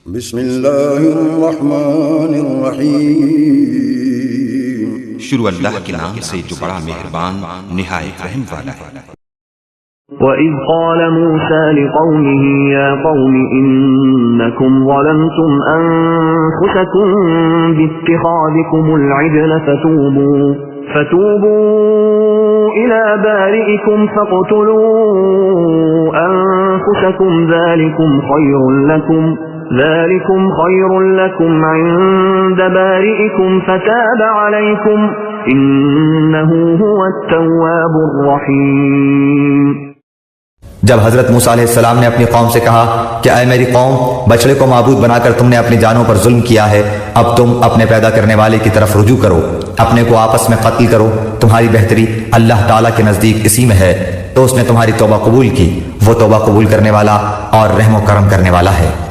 बिस्मिल्लाहिर्रहमानिर्रहीम। शुरू अल्लाह के नाम से जो बड़ा मेहरबान निहायत रहम वाला है। وَإِذْ قَالَ مُوسَى لِقَوْمِهِ يَا قَوْمِ إِنَّكُمْ ظَلَمْتُمْ أَنفُسَكُمْ بِاتِّخَاذِكُمُ الْعِجْلَ فتوبوا إلى بارئكم فاقتلوا أنفسكم ذلكم خير لكم عند بارئكم فتاب عليكم إنه هو التواب الرحيم। जब हजरत मूसा अलैहिस्सलाम ने अपनी कौम से कहा कि ऐ मेरी कौम, बछड़े को माबूद बनाकर तुमने अपनी जानों पर जुल्म किया है, अब तुम अपने पैदा करने वाले की तरफ रुजू करो, अपने को आपस में कत्ल करो, तुम्हारी बेहतरी अल्लाह ताला के नजदीक इसी में है। तो उसने तुम्हारी तौबा कबूल की, वो तौबा कबूल करने वाला और रहम व करम करने वाला है।